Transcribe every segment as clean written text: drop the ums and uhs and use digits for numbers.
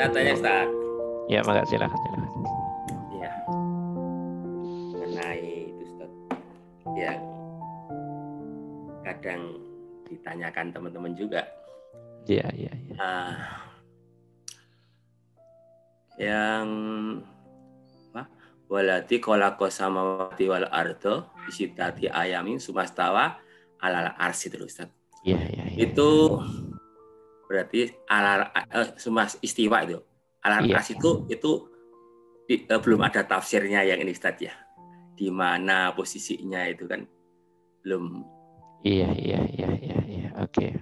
Tanya Ustaz. Ya, maka silakan. Ya, mengenai itu Ustaz, yang kadang ditanyakan teman-teman juga. Iya. Yang walati kolako samawati wal ardo bisitati ayamin sumastawa alal arsi terus Ustaz. Iya. Itu berarti sumas istiwa itu. Alal Iya. arsi itu belum ada tafsirnya yang ini Ustaz ya. Di mana posisinya itu kan belum. Iya. Oke.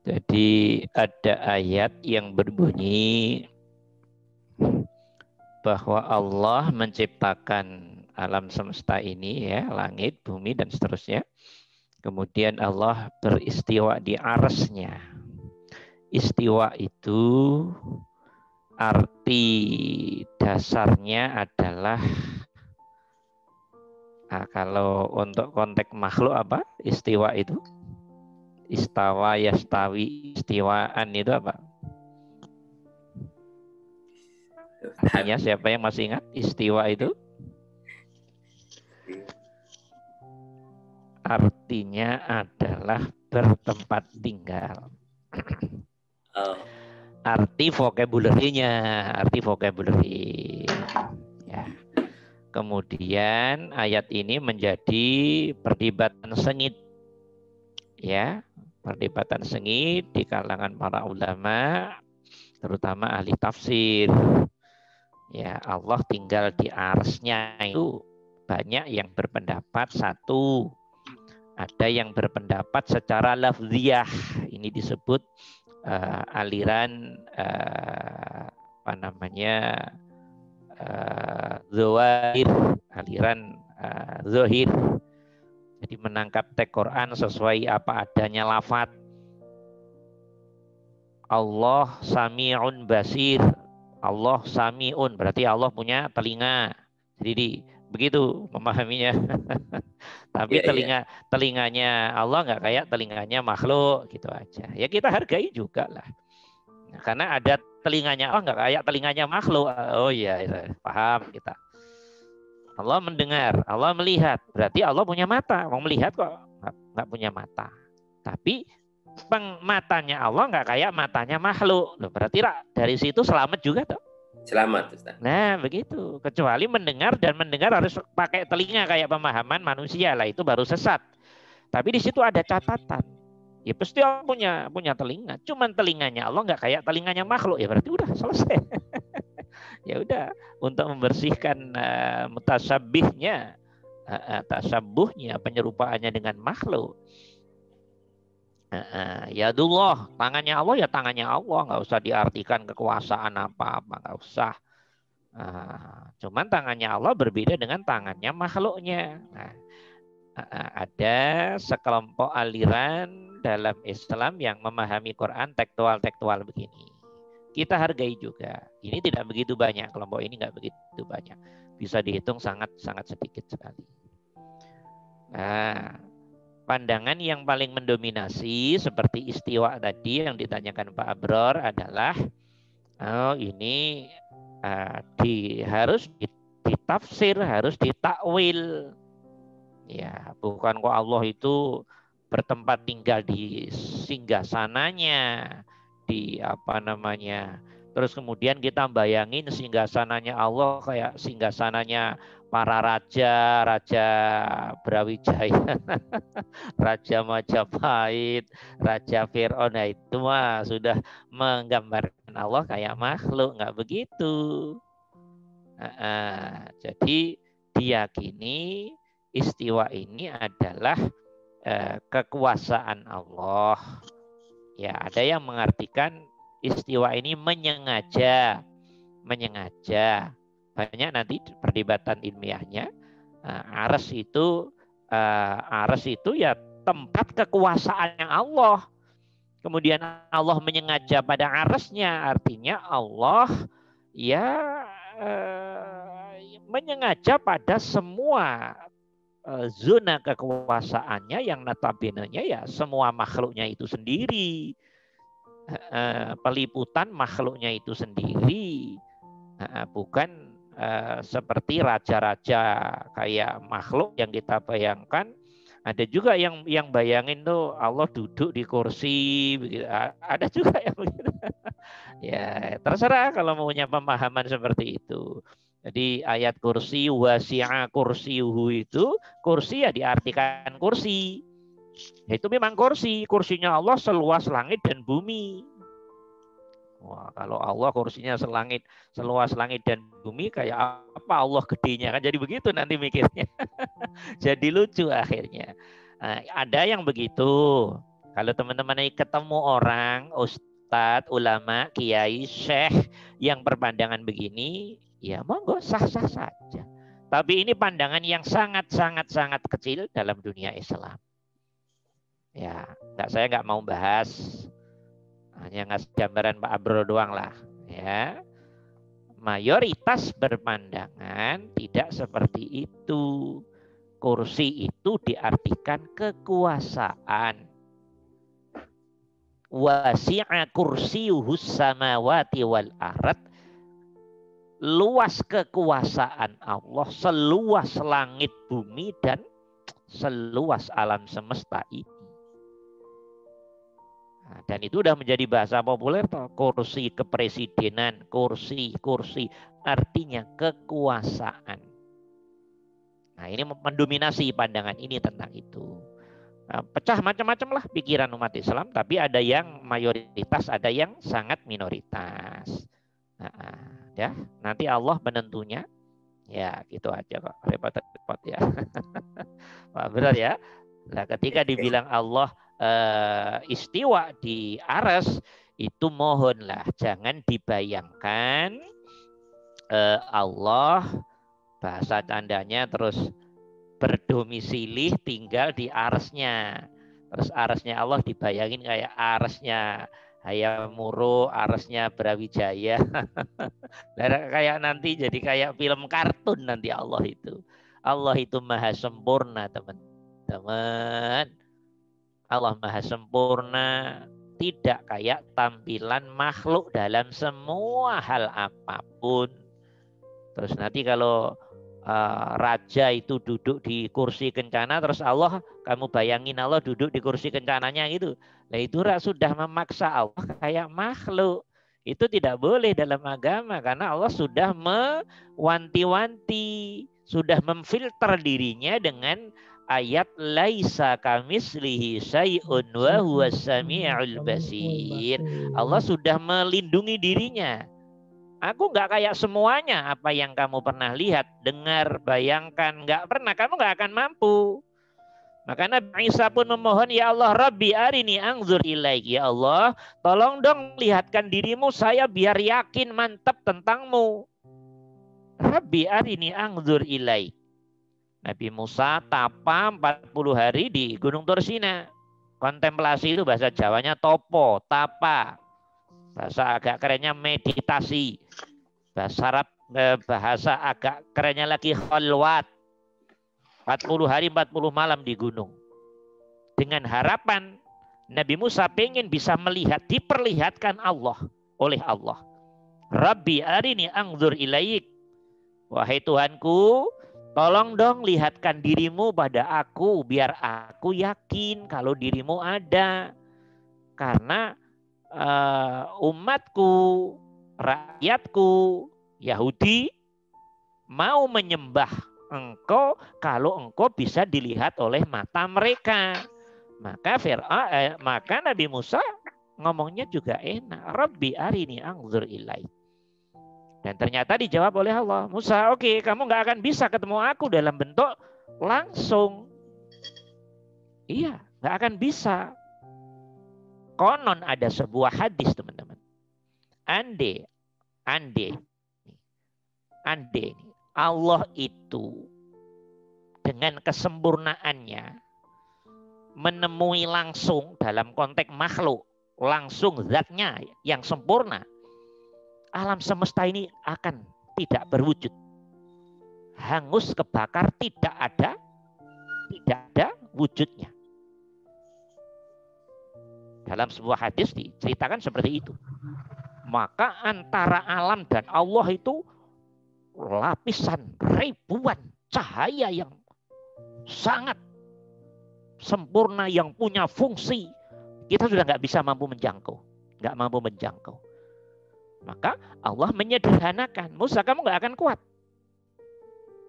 Jadi ada ayat yang berbunyi bahwa Allah menciptakan alam semesta ini ya, langit, bumi dan seterusnya. Kemudian Allah beristiwa di arsy-Nya. Istiwa itu arti dasarnya adalah kalau untuk konteks makhluk apa? Istiwa itu? Istawa, yastawi, istiwaan itu apa? Artinya siapa yang masih ingat istiwa itu? Artinya adalah bertempat tinggal. Arti vocabulary-nya, ya. Kemudian ayat ini menjadi perdebatan sengit, ya, perdebatan sengit di kalangan para ulama, terutama ahli tafsir. Ya, Allah tinggal di arsy-Nya itu banyak yang berpendapat satu, ada yang berpendapat secara lafziyah. Ini disebut aliran zahir, aliran zahir. Jadi menangkap teks Quran sesuai apa adanya lafaz. Allah sami'un basir. Allah sami'un berarti Allah punya telinga. Jadi begitu memahaminya. Tapi telinganya Allah nggak kayak telinganya makhluk gitu aja. Ya kita hargai juga lah. Nah, karena ada telinganya Allah nggak kayak telinganya makhluk. Oh iya, paham kita. Allah mendengar, Allah melihat. Berarti Allah punya mata. Mau melihat kok nggak punya mata. Tapi matanya Allah nggak kayak matanya makhluk. Loh, berarti dari situ selamat juga toh. Selamat Ustaz. Nah begitu. Kecuali mendengar, dan mendengar harus pakai telinga kayak pemahaman manusia lah, itu baru sesat. Tapi di situ ada catatan. Ya pasti Allah punya telinga. Cuman telinganya Allah nggak kayak telinganya makhluk. Ya berarti udah selesai. Ya udah, untuk membersihkan mutasabbihnya, tasabuhnya, penyerupaannya dengan makhluk. Yadullah, tangannya Allah ya tangannya Allah, nggak usah diartikan kekuasaan apa-apa, nggak usah. Cuman tangannya Allah berbeda dengan tangannya makhluknya. Nah, ada sekelompok aliran dalam Islam yang memahami Quran tekstual begini. Kita hargai juga. Ini tidak begitu banyak, kelompok ini nggak begitu banyak. Bisa dihitung sangat sedikit sekali. Nah, pandangan yang paling mendominasi seperti istiwa tadi yang ditanyakan Pak Abror adalah ini harus ditafsir, harus ditakwil. Ya, bukan kok Allah itu bertempat tinggal di singgasananya, di terus kemudian kita bayangin singgasananya Allah kayak singgasananya para raja Brawijaya, Raja Majapahit, Raja Fir'aun. Nah, itu mah sudah menggambarkan Allah kayak makhluk, nggak begitu. Jadi diyakini istiwa ini adalah kekuasaan Allah. Ya, ada yang mengartikan istiwa ini menyengaja. Banyak nanti perdebatan ilmiahnya. Arsy itu ya tempat kekuasaannya Allah. Kemudian Allah menyengaja pada arsy-Nya, artinya Allah ya menyengaja pada semua zona kekuasaannya yang notabene-nya ya semua makhluknya itu sendiri. peliputan makhluknya itu sendiri, bukan seperti raja-raja kayak makhluk yang kita bayangkan. Ada juga yang bayangin tuh Allah duduk di kursi begitu. Ada juga yang begitu. Ya, terserah kalau mau punya pemahaman seperti itu. Jadi ayat kursi wasi'a kursiyuhu itu, kursi ya diartikan kursi. Itu memang kursi, kursinya Allah seluas langit dan bumi. Wah, kalau Allah kursinya seluas langit dan bumi, kayak apa Allah gedenya kan? Jadi begitu nanti mikirnya. Jadi lucu akhirnya. Nah, ada yang begitu. Kalau teman-teman ketemu orang, ustadz, ulama, kiai, syekh yang berpandangan begini, ya monggo sah-sah saja. Tapi ini pandangan yang sangat kecil dalam dunia Islam. Ya, saya nggak mau bahas. Hanya ngasih gambaran Pak Abro doang lah, ya. Mayoritas berpandangan tidak seperti itu. Kursi itu diartikan kekuasaan. Wasi'a kursiyuhus samawati wal ard. Luas kekuasaan Allah, seluas langit bumi dan seluas alam semesta ini. Nah, dan itu sudah menjadi bahasa populer toh. Kursi kepresidenan, kursi artinya kekuasaan. Nah, ini mendominasi pandangan ini tentang itu. Nah, pecah macam-macam lah pikiran umat Islam, tapi ada yang mayoritas, ada yang sangat minoritas. Nah, ya, nanti Allah penentunya. Ya, gitu aja kok. Repot ya. Wah, benar ya. Nah, ketika dibilang Allah istiwa di aras, itu mohonlah jangan dibayangkan Allah, bahasa candanya terus berdomisili tinggal di arasnya. Terus arasnya Allah dibayangin kayak arasnya Hayam Wuruk, arasnya Brawijaya. Kayak nanti jadi kayak film kartun nanti Allah itu. Allah itu maha sempurna, teman-teman. Allah maha sempurna, tidak kayak tampilan makhluk dalam semua hal apapun. Terus nanti kalau raja itu duduk di kursi kencana, terus Allah, kamu bayangin Allah duduk di kursi kencananya gitu. Nah itu sudah memaksa Allah kayak makhluk. Itu tidak boleh dalam agama, karena Allah sudah mewanti-wanti, sudah memfilter dirinya dengan ayat laisa kamislihi syai'un wa huwas samiul basir. Allah sudah melindungi dirinya. Aku nggak kayak semuanya apa yang kamu pernah lihat, dengar, bayangkan, nggak pernah. Kamu nggak akan mampu. Maka Nabi Isa pun memohon, ya Allah, Rabbi arini anzur ilaik. Ya Allah, tolong dong lihatkan dirimu, saya biar yakin mantap tentangmu. Rabbi arini anzur ilaik. Nabi Musa tapa 40 hari di Gunung Tursina. Kontemplasi itu bahasa Jawanya topo, tapa. Bahasa agak kerennya meditasi. Bahasa agak kerennya lagi khalwat. 40 hari 40 malam di gunung. Dengan harapan Nabi Musa pengen bisa melihat, diperlihatkan Allah oleh Allah. Rabbi arini anzur ilaik. Wahai Tuhanku, tolong dong lihatkan dirimu pada aku, biar aku yakin kalau dirimu ada. Karena umatku, rakyatku, Yahudi mau menyembah engkau kalau engkau bisa dilihat oleh mata mereka. Maka Nabi Musa ngomongnya juga enak. Rabbi arini anzur ilaik. Dan ternyata dijawab oleh Allah, Musa, oke, kamu nggak akan bisa ketemu aku dalam bentuk langsung. Iya, nggak akan bisa. Konon ada sebuah hadis, teman-teman. Ande, Allah itu dengan kesempurnaannya menemui langsung dalam konteks makhluk, langsung zatnya yang sempurna. Alam semesta ini akan tidak berwujud. Hangus, kebakar, tidak ada wujudnya. Dalam sebuah hadis diceritakan seperti itu. Maka antara alam dan Allah itu lapisan ribuan cahaya yang sangat sempurna, yang punya fungsi. Kita sudah nggak bisa mampu menjangkau. Nggak mampu menjangkau. Maka Allah menyederhanakan. Musa, kamu nggak akan kuat.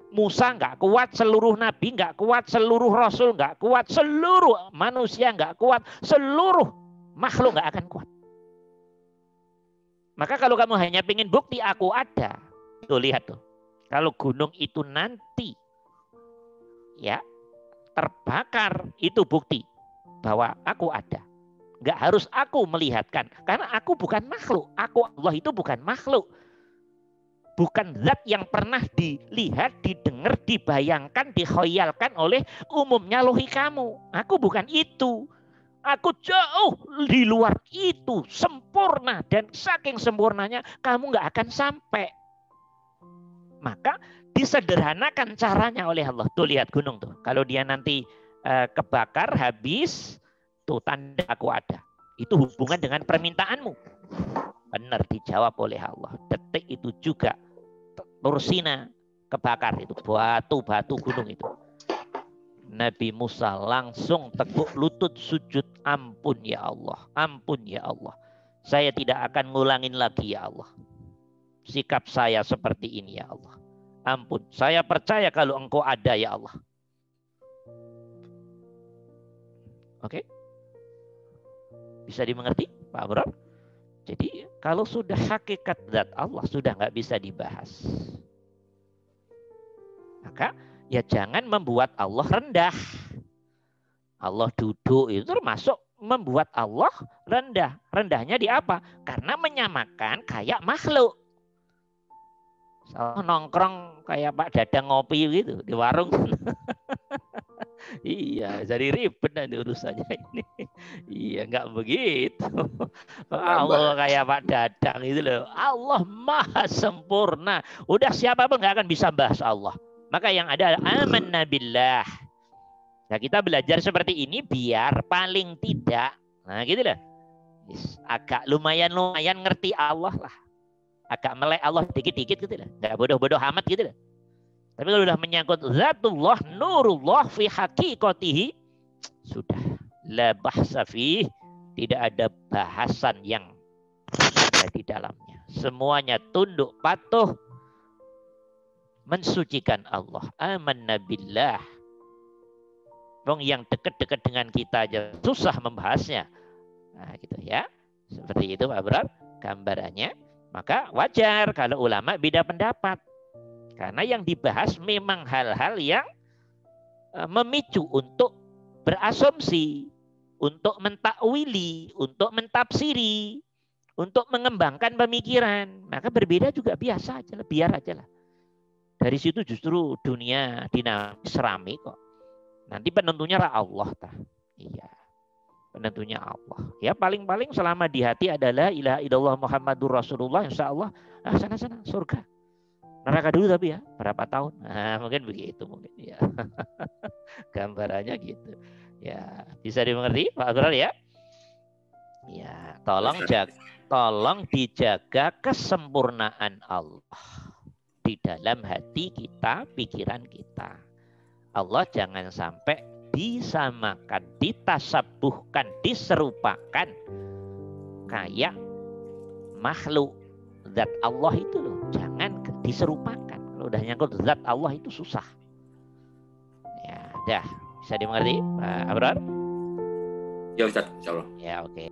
Musa nggak kuat, seluruh nabi nggak kuat, seluruh rasul nggak kuat, seluruh manusia nggak kuat, seluruh makhluk nggak akan kuat. Maka kalau kamu hanya ingin bukti aku ada, tuh lihat tuh. Kalau gunung itu nanti ya terbakar, itu bukti bahwa aku ada. Nggak harus aku melihatkan, karena aku bukan makhluk. Aku Allah itu bukan makhluk. Bukan zat yang pernah dilihat, didengar, dibayangkan, dikhoyalkan oleh umumnya logikamu. Aku bukan itu. Aku jauh di luar itu, sempurna, dan saking sempurnanya kamu nggak akan sampai. Maka disederhanakan caranya oleh Allah. Tuh lihat gunung tuh. Kalau dia nanti kebakar, habis, tuh tanda aku ada. Itu hubungan dengan permintaanmu. Benar dijawab oleh Allah. Detik itu juga Tursina kebakar itu. Batu-batu gunung itu. Nabi Musa langsung teguk lutut sujud. Ampun ya Allah. Ampun ya Allah. Saya tidak akan ngulangin lagi ya Allah. Sikap saya seperti ini ya Allah. Ampun. Saya percaya kalau engkau ada ya Allah. Oke. Bisa dimengerti Pak Abrar? Jadi kalau sudah hakikat zat Allah sudah nggak bisa dibahas. Maka ya jangan membuat Allah rendah. Allah duduk itu termasuk membuat Allah rendah. Rendahnya di apa? Karena menyamakan kayak makhluk. So, nongkrong kayak Pak Dadang ngopi gitu di warung. Iya, jadi ribet nanti urusannya ini. Iya, nggak begitu. Allah kayak Pak Dadang itu loh. Allah maha sempurna. Udah siapapun nggak akan bisa bahas Allah. Maka yang ada amanna billah. Nah, kita belajar seperti ini biar paling tidak, nah gitu loh. Agak lumayan ngerti Allah lah. Agak melek Allah dikit-dikit gitu loh. Nggak bodoh-bodoh amat gitu loh. Tapi kalau sudah menyangkut zatullah, nurullah fi haqiqatihi, sudah la bahsa fi, tidak ada bahasan yang ada di dalamnya. Semuanya tunduk patuh mensucikan Allah. Amanna billah. Wong yang dekat-dekat dengan kita aja susah membahasnya. Nah, gitu ya. Seperti itu Pak Abrar gambarannya. Maka wajar kalau ulama beda pendapat. Karena yang dibahas memang hal-hal yang memicu untuk berasumsi, untuk mentakwili, untuk mentafsiri, untuk mengembangkan pemikiran. Maka berbeda juga biasa aja lah, biar aja lah. Dari situ justru dunia dinamis rame kok. Nanti penentunya Allah. Iya. Penentunya Allah. Ya paling-paling selama di hati adalah ilaha illallah Muhammadur Rasulullah, insya Allah sana-sana surga. Neraka dulu tapi ya berapa tahun? Nah, mungkin begitu mungkin ya. Gambarannya gitu. Ya, bisa dimengerti Pak Agrar ya? Ya, tolong dijaga kesempurnaan Allah di dalam hati kita, pikiran kita. Allah jangan sampai disamakan, ditasabuhkan, diserupakan kayak makhluk. Zat Allah itu loh, jangan diserupakan. Kalau udah nyangkut zat Allah itu susah. Ya, dah bisa dimengerti Pak Abrar? Ya Ustaz, insyaallah. Ya, oke.